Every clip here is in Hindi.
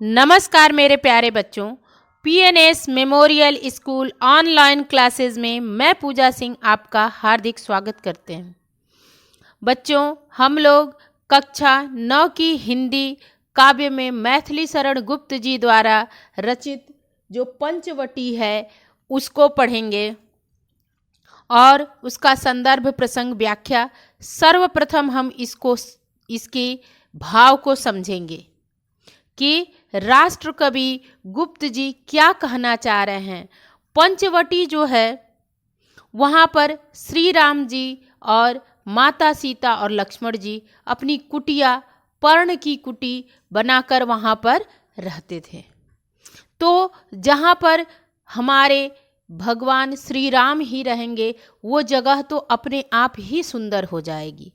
नमस्कार मेरे प्यारे बच्चों। PNS memorial school online classes में मैं पूजा सिंह आपका हार्दिक स्वागत करते हैं। बच्चों, हम लोग कक्षा 9 की हिंदी काव्य में मैथिली शरण गुप्त जी द्वारा रचित जो पंचवटी है उसको पढ़ेंगे और उसका संदर्भ प्रसंग व्याख्या। सर्वप्रथम हम इसकी भाव को समझेंगे कि राष्ट्र कवि गुप्त जी क्या कहना चाह रहे हैं। पंचवटी जो है वहाँ पर श्री राम जी और माता सीता और लक्ष्मण जी अपनी कुटिया पर्ण की कुटी बनाकर वहाँ पर रहते थे। तो जहाँ पर हमारे भगवान श्री राम ही रहेंगे वो जगह तो अपने आप ही सुंदर हो जाएगी।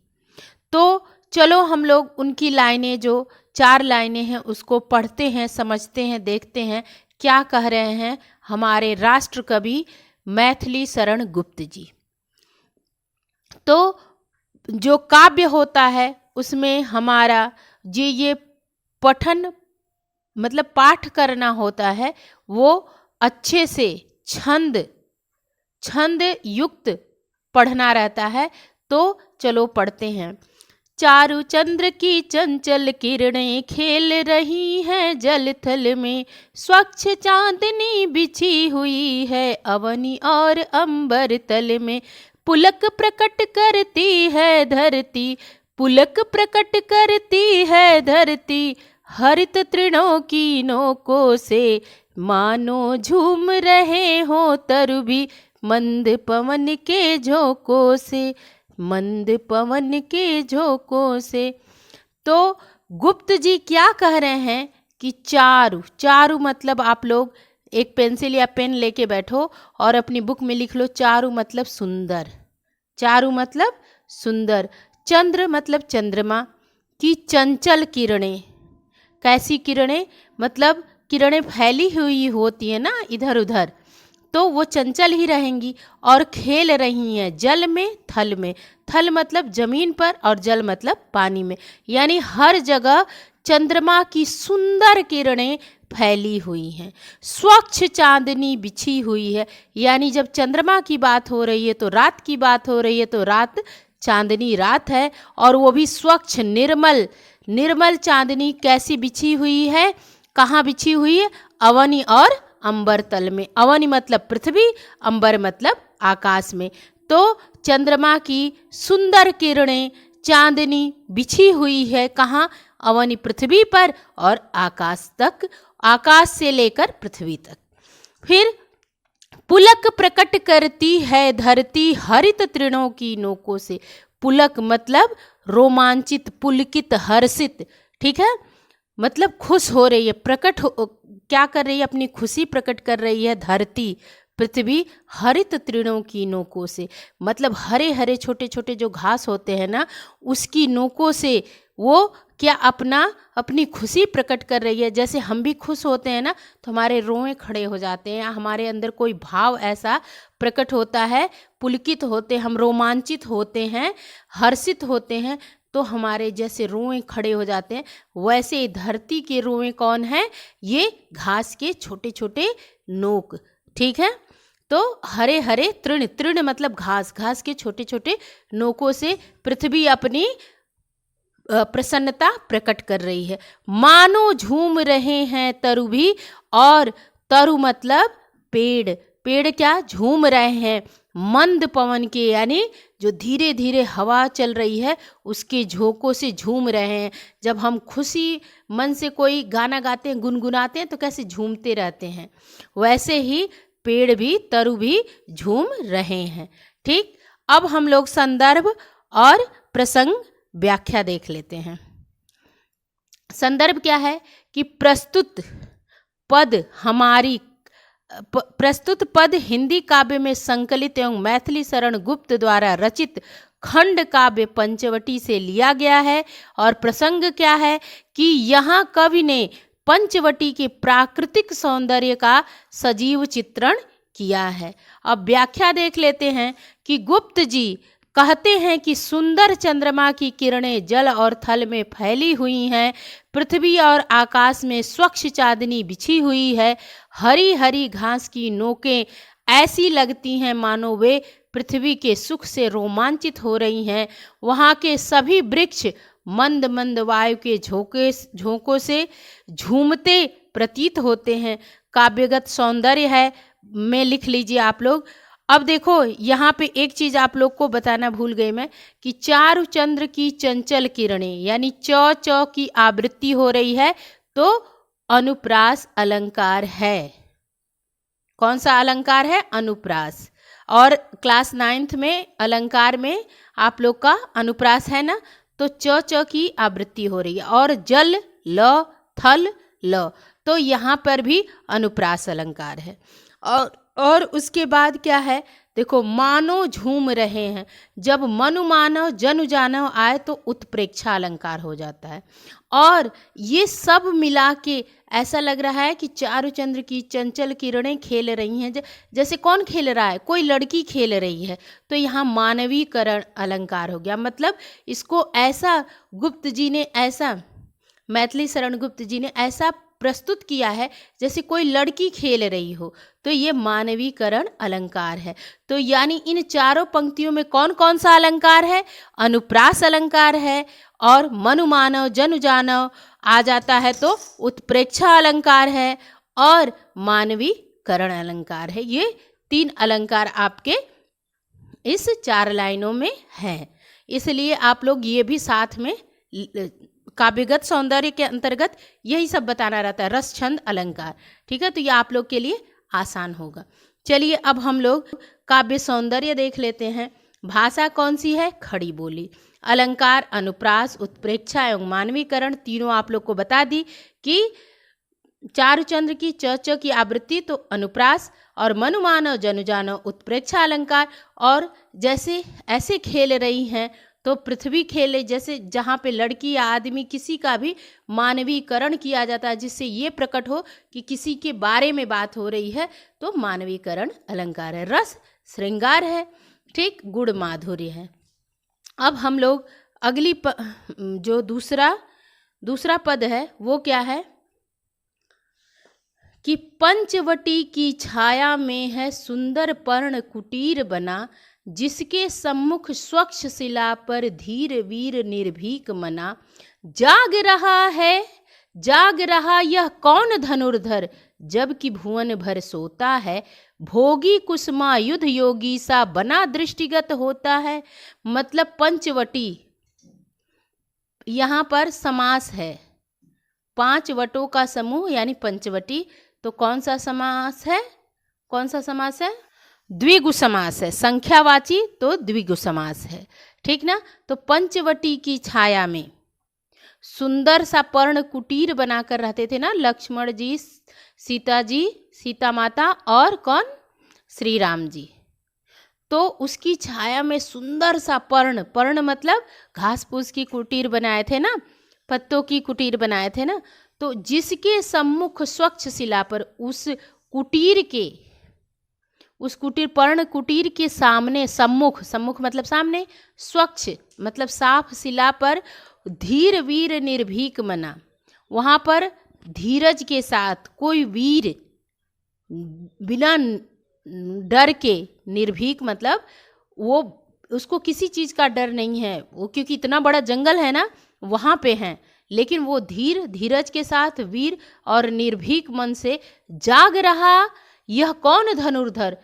तो चलो हम लोग उनकी लाइनें जो 4 लाइनें हैं उसको पढ़ते हैं, समझते हैं, देखते हैं क्या कह रहे हैं हमारे राष्ट्र कवि मैथिली शरण गुप्त जी। तो जो काव्य होता है उसमें हमारा ये पठन मतलब पाठ करना होता है, वो अच्छे से छंद युक्त पढ़ना रहता है। तो चलो पढ़ते हैं। चारु चंद्र की चंचल किरणें खेल रही हैं जल थल में, स्वच्छ चांदनी बिछी हुई है अवनी और अंबर तल में। पुलक प्रकट करती है धरती, पुलक प्रकट करती है धरती, हरित तृणों की नोकों से मानो झूम रहे हो तरु भी मंद पवन के झोंकों से, मंद पवन के झोंकों से। तो गुप्त जी क्या कह रहे हैं कि चारु मतलब आप लोग एक पेंसिल या पेन लेके बैठो और अपनी बुक में लिख लो चारु मतलब सुंदर, चारु मतलब सुंदर। चंद्र मतलब चंद्रमा की चंचल किरणें, कैसी किरणें मतलब किरणें फैली हुई होती है ना इधर उधर, तो वो चंचल ही रहेंगी और खेल रही हैं जल में थल में। थल मतलब जमीन पर और जल मतलब पानी में, यानी हर जगह चंद्रमा की सुंदर किरणें फैली हुई हैं। स्वच्छ चांदनी बिछी हुई है, यानी जब चंद्रमा की बात हो रही है तो रात की बात हो रही है, तो रात चांदनी रात है और वो भी स्वच्छ निर्मल चांदनी कैसी बिछी हुई है, कहाँ बिछी हुई है? अवनी और अंबर तल में। अवनी मतलब पृथ्वी, अंबर मतलब आकाश में। तो चंद्रमा की सुंदर किरणें चांदनी बिछी हुई है कहाँ? अवनी पृथ्वी पर और आकाश तक, आकाश से लेकर पृथ्वी तक। फिर पुलक प्रकट करती है धरती हरित तृणों की नोकों से। पुलक मतलब रोमांचित, पुलकित, हर्षित, ठीक है, मतलब खुश हो रही है, क्या कर रही है? अपनी खुशी प्रकट कर रही है धरती पृथ्वी हरित तृणों की नोकों से, मतलब हरे हरे छोटे छोटे जो घास होते हैं ना उसकी नोकों से वो क्या अपनी खुशी प्रकट कर रही है। जैसे हम भी खुश होते हैं ना तो हमारे रोए खड़े हो जाते हैं, हमारे अंदर कोई भाव ऐसा प्रकट होता है, पुलकित होते हैं, हम रोमांचित होते हैं, हर्षित होते हैं, तो हमारे जैसे रोए खड़े हो जाते हैं। वैसे धरती के रोए कौन है? ये घास के छोटे छोटे नोक, ठीक है। तो हरे हरे तृण मतलब घास के छोटे छोटे नोकों से पृथ्वी अपनी प्रसन्नता प्रकट कर रही है। मानो झूम रहे हैं तरु भी, और तरु मतलब पेड़ क्या झूम रहे हैं मंद पवन के, यानी जो धीरे धीरे हवा चल रही है उसके झोंकों से झूम रहे हैं। जब हम खुशी मन से कोई गाना गाते हैं, गुनगुनाते हैं तो कैसे झूमते रहते हैं, वैसे ही पेड़ भी, तरु भी झूम रहे हैं। ठीक, अब हम लोग संदर्भ और प्रसंग व्याख्या देख लेते हैं। संदर्भ क्या है कि प्रस्तुत पद हिंदी काव्य में संकलित एवं मैथिली शरण गुप्त द्वारा रचित खंड काव्य पंचवटी से लिया गया है। और प्रसंग क्या है कि यहाँ कवि ने पंचवटी के प्राकृतिक सौंदर्य का सजीव चित्रण किया है। अब व्याख्या देख लेते हैं कि गुप्त जी कहते हैं कि सुंदर चंद्रमा की किरणें जल और थल में फैली हुई हैं, पृथ्वी और आकाश में स्वच्छ चांदनी बिछी हुई है, हरी हरी घास की नोकें ऐसी लगती हैं मानो वे पृथ्वी के सुख से रोमांचित हो रही हैं, वहाँ के सभी वृक्ष मंद मंद वायु के झोंकों से झूमते प्रतीत होते हैं। काव्यगत सौंदर्य है, में लिख लीजिए आप लोग। अब देखो यहाँ पे एक चीज आप लोग को बताना भूल गई मैं कि चारु चंद्र की चंचल किरणें यानी चौ चौ की आवृत्ति हो रही है, तो अनुप्रास अलंकार है। कौन सा अलंकार है? अनुप्रास। और क्लास 9th में अलंकार में आप लोग का अनुप्रास है ना, तो च च की आवृत्ति हो रही है। और जल ल थल ल, तो यहाँ पर भी अनुप्रास अलंकार है। और उसके बाद क्या है, देखो मानो झूम रहे हैं, जब मनु मानव जनु जानव आए तो उत्प्रेक्षा अलंकार हो जाता है। और ये सब मिला के ऐसा लग रहा है कि चारु चंद्र की चंचल किरणें खेल रही हैं। जैसे कौन खेल रहा है? कोई लड़की खेल रही है, तो यहाँ मानवीकरण अलंकार हो गया। मतलब इसको ऐसा गुप्त जी ने, ऐसा मैथिली शरण गुप्त जी ने ऐसा प्रस्तुत किया है जैसे कोई लड़की खेल रही हो, तो ये मानवीकरण अलंकार है। तो यानी इन चारों पंक्तियों में कौन कौन सा अलंकार है? अनुप्रास अलंकार है, और मनु मानव जनु जानव आ जाता है तो उत्प्रेक्षा अलंकार है, और मानवीकरण अलंकार है। ये 3 अलंकार आपके इस 4 लाइनों में है। इसलिए आप लोग ये भी साथ में काव्यगत सौंदर्य के अंतर्गत यही सब बताना रहता है, रस छंद अलंकार। ठीक है, तो ये आप लोग के लिए आसान होगा। चलिए अब हम लोग काव्य सौंदर्य देख लेते हैं। भाषा कौन सी है? खड़ी बोली। अलंकार, अनुप्रास, उत्प्रेक्षा एवं मानवीकरण तीनों आप लोग को बता दी कि चारुचंद्र की च च की आवृत्ति तो अनुप्रास, और मनु मानव जनु जानव उत्प्रेक्षा अलंकार। और जैसे ऐसे खेल रही हैं तो पृथ्वी खेले, जैसे जहाँ पे लड़की या आदमी किसी का भी मानवीकरण किया जाता है जिससे ये प्रकट हो कि किसी के बारे में बात हो रही है, तो मानवीकरण अलंकार है। रस श्रृंगार है, ठीक, गुण माधुर्य है। अब हम लोग अगली जो दूसरा पद है वो क्या है कि पंचवटी की छाया में है सुंदर पर्ण कुटीर बना, जिसके सम्मुख स्वच्छ शिला पर धीर वीर निर्भीक मना। जाग रहा यह कौन धनुर्धर, जबकि भुवन भर सोता है। भोगी कुसुमायुध योगी सा बना दृष्टिगत होता है। मतलब पंचवटी यहाँ पर समास है, 5 वटों का समूह यानी पंचवटी। तो कौन सा समास है? कौन सा समास है? द्विगु समास है। संख्यावाची तो द्विगु समास है, ठीक ना। तो पंचवटी की छाया में सुंदर सा पर्ण कुटीर बनाकर रहते थे ना लक्ष्मण जी, सीता जी, सीता माता और कौन? श्री राम जी। तो उसकी छाया में सुंदर सा पर्ण मतलब घास फूस की कुटीर बनाए थे ना, पत्तों की कुटीर बनाए थे ना। तो जिसके सम्मुख स्वच्छ शिला पर, उस पर्ण कुटीर के सामने, सम्मुख मतलब सामने, स्वच्छ मतलब साफ शिला पर धीर वीर निर्भीक मना, वहाँ पर धीरज के साथ कोई वीर बिना डर के, निर्भीक मतलब वो उसको किसी चीज़ का डर नहीं है, वो क्योंकि इतना बड़ा जंगल है ना वहाँ पे हैं, लेकिन वो धीरज के साथ वीर और निर्भीक मन से जाग रहा। यह कौन धनुर्धर,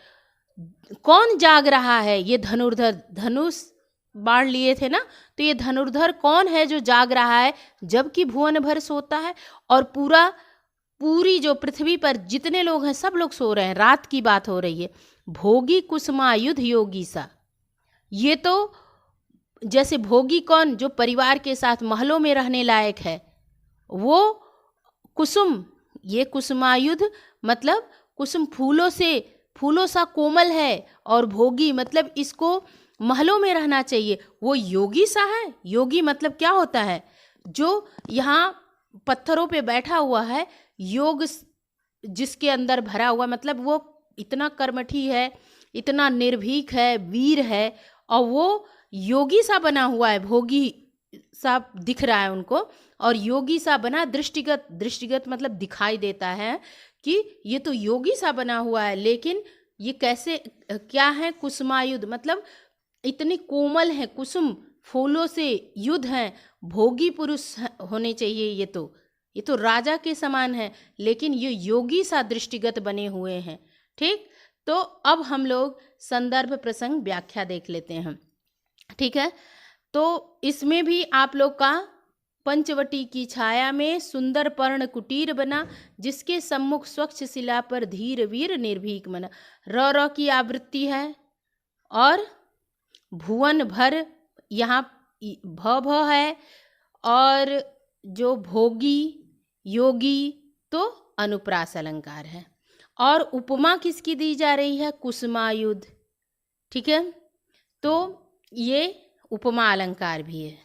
कौन जाग रहा है? ये धनुर्धर, धनुष बाण लिए थे ना, तो ये धनुर्धर कौन है जो जाग रहा है जबकि भुवन भर सोता है। और पूरी जो पृथ्वी पर जितने लोग हैं सब लोग सो रहे हैं, रात की बात हो रही है। भोगी कुसुमायुध योगी सा, ये तो जैसे भोगी कौन? जो परिवार के साथ महलों में रहने लायक है, वो कुसुम, ये कुसुमायुध मतलब कुसुम फूलों सा कोमल है, और भोगी मतलब इसको महलों में रहना चाहिए। वो योगी सा है। योगी मतलब क्या होता है? जो यहाँ पत्थरों पे बैठा हुआ है, योग जिसके अंदर भरा हुआ, मतलब वो इतना कर्मठी है, इतना निर्भीक है, वीर है, और वो योगी सा बना हुआ है, भोगी सा दिख रहा है उनको, और योगी सा बना, दृष्टिगत, दृष्टिगत मतलब दिखाई देता है कि ये तो योगी सा बना हुआ है, लेकिन ये कैसे, क्या है, कुसुमायुध मतलब इतने कोमल हैं, कुसुम फूलों से युद्ध हैं, भोगी पुरुष होने चाहिए, ये तो राजा के समान है, लेकिन ये योगी सा दृष्टिगत बने हुए हैं। ठीक, तो अब हम लोग संदर्भ प्रसंग व्याख्या देख लेते हैं। ठीक है, तो इसमें भी आप लोग का पंचवटी की छाया में सुंदर पर्ण कुटीर बना, जिसके सम्मुख स्वच्छ शिला पर धीर वीर निर्भीक मना। र की आवृत्ति है, और भुवन भर यहाँ भ है, और जो भोगी योगी तो अनुप्रास अलंकार है, और उपमा किसकी दी जा रही है, कुसुमायुध। ठीक है, तो ये उपमा अलंकार भी है।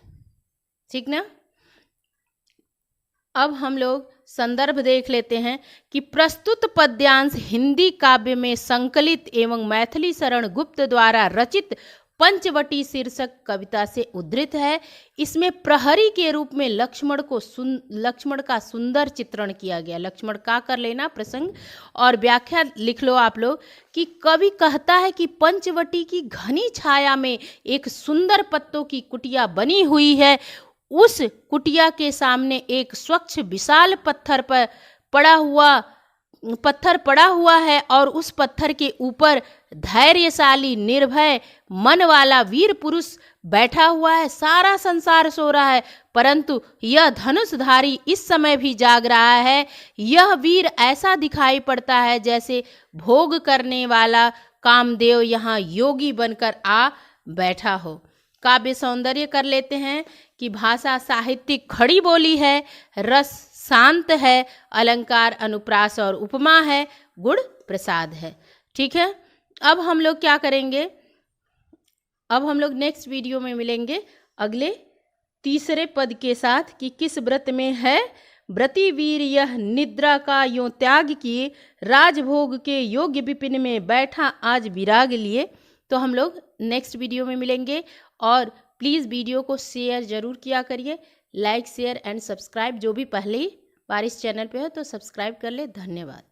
ठीक ना, अब हम लोग संदर्भ देख लेते हैं कि प्रस्तुत पद्यांश हिंदी काव्य में संकलित एवं मैथिली शरण गुप्त द्वारा रचित पंचवटी शीर्षक कविता से उद्धृत है। इसमें प्रहरी के रूप में लक्ष्मण का सुंदर चित्रण किया गया। लक्ष्मण का कर लेना प्रसंग, और व्याख्या लिख लो आप लोग कि कवि कहता है कि पंचवटी की घनी छाया में एक सुंदर पत्तों की कुटिया बनी हुई है। उस कुटिया के सामने एक स्वच्छ विशाल पत्थर पड़ा हुआ है, और उस पत्थर के ऊपर धैर्यशाली निर्भय मन वाला वीर पुरुष बैठा हुआ है। सारा संसार सो रहा है, परंतु यह धनुषधारी इस समय भी जाग रहा है। यह वीर ऐसा दिखाई पड़ता है जैसे भोग करने वाला कामदेव यहाँ योगी बनकर आ बैठा हो। काव्य सौंदर्य कर लेते हैं कि भाषा साहित्यिक खड़ी बोली है, रस शांत है, अलंकार अनुप्रास और उपमा है, गुण प्रसाद है। ठीक है, अब हम लोग क्या करेंगे, अब हम लोग नेक्स्ट वीडियो में मिलेंगे अगले तीसरे पद के साथ कि किस व्रत में है। व्रती वीर यह निद्रा का यों त्याग किए, राजभोग के योग्य विपिन में बैठा आज विराग लिए। तो हम लोग नेक्स्ट वीडियो में मिलेंगे, और प्लीज़ वीडियो को शेयर ज़रूर किया करिए, लाइक शेयर एंड सब्सक्राइब। जो भी पहली बार इस चैनल पे है तो सब्सक्राइब कर ले। धन्यवाद।